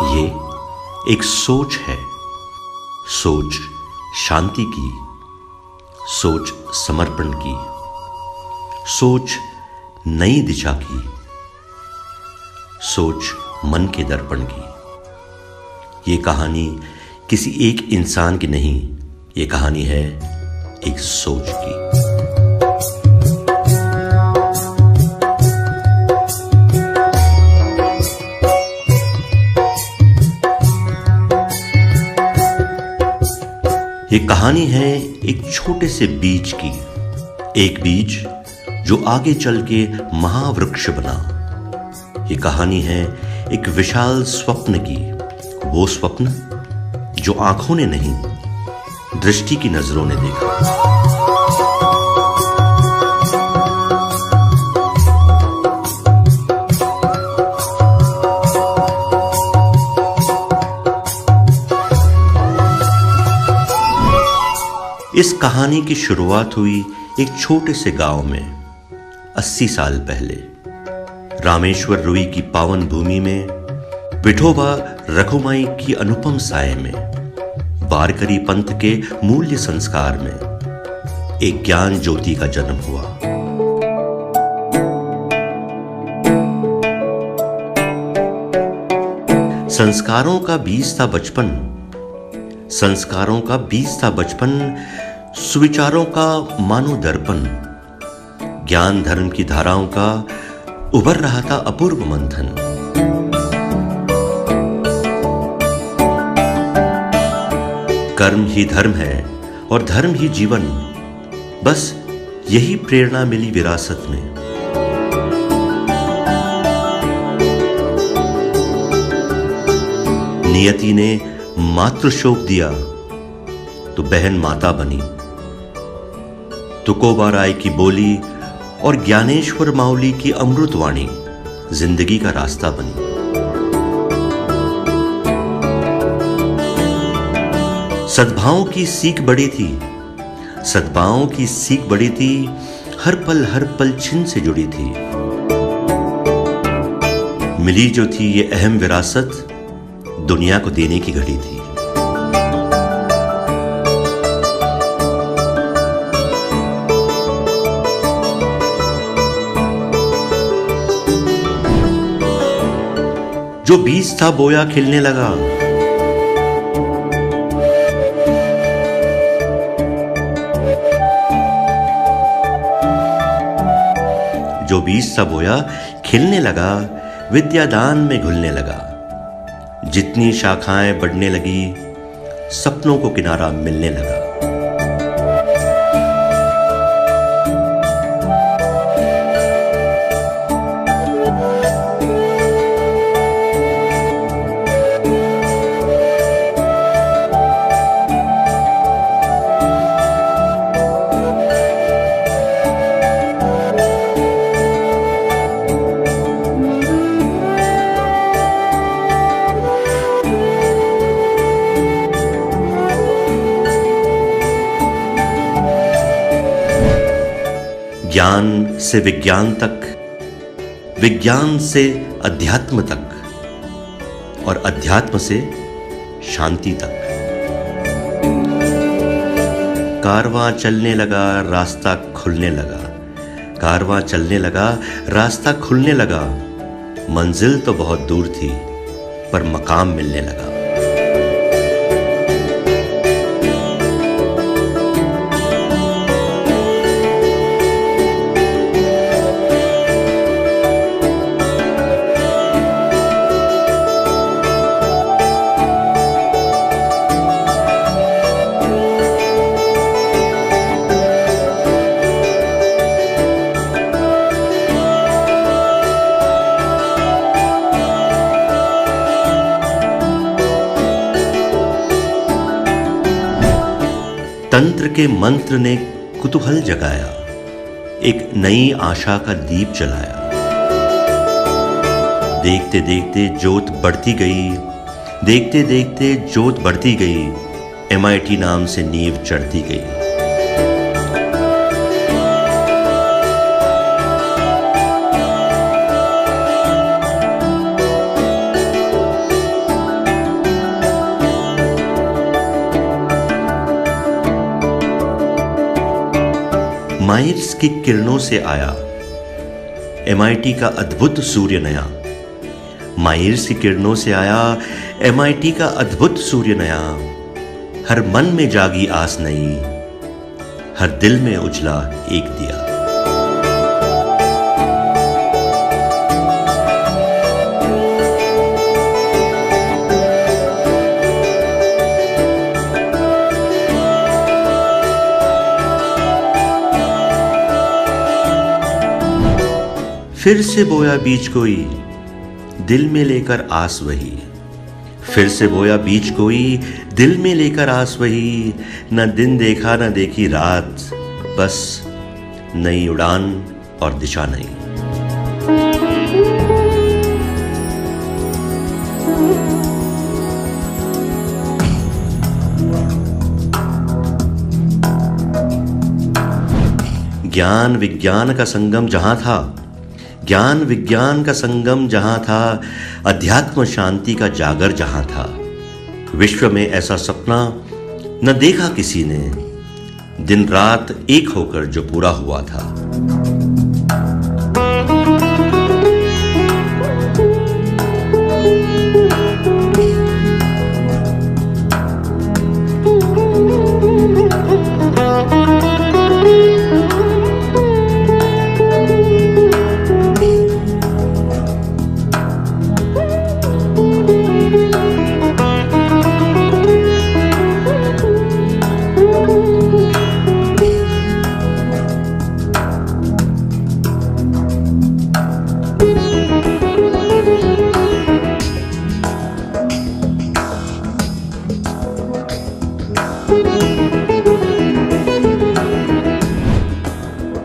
ये एक सोच है, सोच शांति की, सोच समर्पण की, सोच नई दिशा की, सोच मन के दर्पण की। ये कहानी किसी एक इंसान की नहीं, ये कहानी है एक सोच की। ये कहानी है एक छोटे से बीज की, एक बीज जो आगे चल के महावृक्ष बना। ये कहानी है एक विशाल स्वप्न की, वो स्वप्न जो आंखों ने नहीं, दृष्टि की नजरों ने देखा। इस कहानी की शुरुआत हुई एक छोटे से गांव में 80 साल पहले, रामेश्वर रुई की पावन भूमि में, विठोबा रघुमाई की अनुपम साय में, वारकरी पंथ के मूल्य संस्कार में एक ज्ञान ज्योति का जन्म हुआ। संस्कारों का बीज था बचपन, संस्कारों का बीज था बचपन, सुविचारों का मानो दर्पण, ज्ञान धर्म की धाराओं का उभर रहा था अपूर्व मंथन। कर्म ही धर्म है और धर्म ही जीवन, बस यही प्रेरणा मिली विरासत में। नियति ने मातृशोक दिया तो बहन माता बनी। तुकोबा राय की बोली और ज्ञानेश्वर माउली की अमृतवाणी जिंदगी का रास्ता बनी। सद्भावों की सीख बड़ी थी, सद्भावों की सीख बड़ी थी, हर पल छिन से जुड़ी थी। मिली जो थी ये अहम विरासत, दुनिया को देने की घड़ी थी। जो बीज था बोया खिलने लगा, जो बीज था बोया खिलने लगा, विद्यादान में घुलने लगा। जितनी शाखाएं बढ़ने लगी, सपनों को किनारा मिलने लगा। ज्ञान से विज्ञान तक, विज्ञान से अध्यात्म तक और अध्यात्म से शांति तक। कारवां चलने लगा, रास्ता खुलने लगा, कारवां चलने लगा, रास्ता खुलने लगा। मंजिल तो बहुत दूर थी, पर मकाम मिलने लगा। तंत्र के मंत्र ने कुतूहल जगाया, एक नई आशा का दीप जलाया। देखते देखते जोत बढ़ती गई, देखते देखते जोत बढ़ती गई, MIT नाम से नींव चढ़ती गई। माइर्स की किरणों से आया MIT का अद्भुत सूर्य नया। माइर्स की किरणों से आया MIT का अद्भुत सूर्य नया। हर मन में जागी आस नई, हर दिल में उजला एक दिया। फिर से बोया बीज कोई, दिल में लेकर आस वही। फिर से बोया बीज कोई, दिल में लेकर आस वही। न दिन देखा न देखी रात, बस नई उड़ान और दिशा नई। ज्ञान विज्ञान का संगम जहां था, ज्ञान विज्ञान का संगम जहां था, अध्यात्म शांति का जागर जहां था। विश्व में ऐसा सपना न देखा किसी ने, दिन रात एक होकर जो पूरा हुआ था।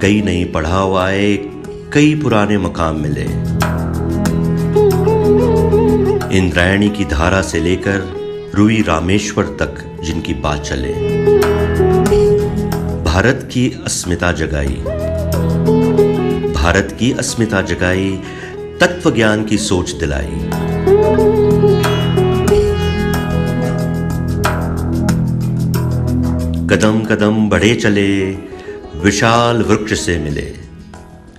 कई नई पढ़ाव आए, कई पुराने मकाम मिले। इंद्रायणी की धारा से लेकर रुई रामेश्वर तक जिनकी बात चले। भारत की अस्मिता जगाई, भारत की अस्मिता जगाई, तत्व ज्ञान की सोच दिलाई। कदम कदम बढ़े चले, विशाल वृक्ष से मिले।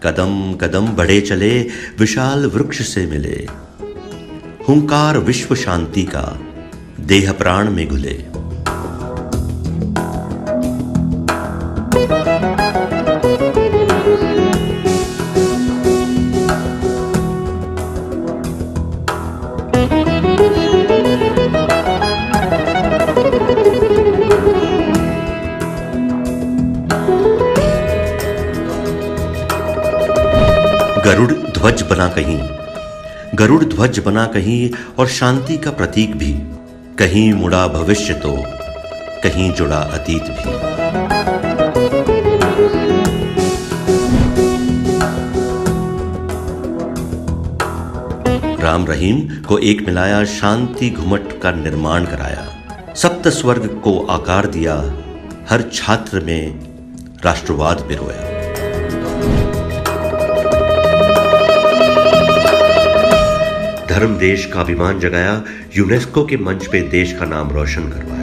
कदम कदम बढ़े चले, विशाल वृक्ष से मिले। हुंकार विश्व शांति का देह प्राण में घुले। गरुड़ ध्वज बना कहीं, गरुड़ ध्वज बना कहीं, और शांति का प्रतीक भी। कहीं मुड़ा भविष्य तो कहीं जुड़ा अतीत भी। राम रहीम को एक मिलाया, शांति घुमट का निर्माण कराया। सप्त स्वर्ग को आकार दिया, हर छात्र में राष्ट्रवाद पिरोया। धर्म देश का अभिमान जगाया, यूनेस्को के मंच पे देश का नाम रोशन करवाया।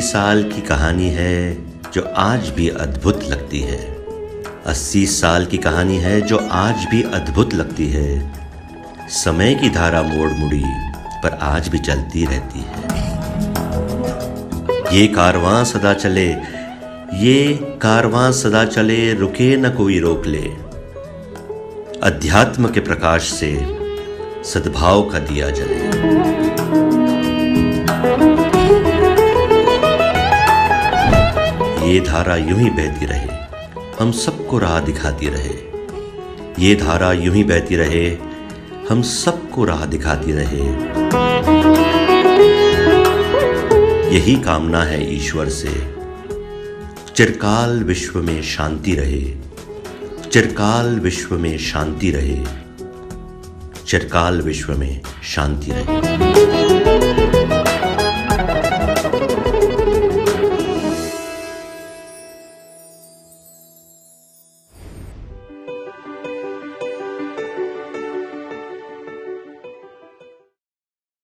साल की कहानी है जो आज भी अद्भुत लगती है। 80 साल की कहानी है जो आज भी अद्भुत लगती है। समय की धारा मोड़ मुड़ी पर आज भी चलती रहती है। ये कारवां सदा चले, ये कारवां सदा चले, रुके न कोई रोक ले। अध्यात्म के प्रकाश से सद्भाव का दिया जले। ये धारा यूं ही बहती रहे, हम सबको राह दिखाती रहे। ये धारा यूं ही बहती रहे, हम सबको राह दिखाती रहे। यही कामना है ईश्वर से, चिरकाल विश्व में शांति रहे। चिरकाल विश्व में शांति रहे। चिरकाल विश्व में शांति रहे।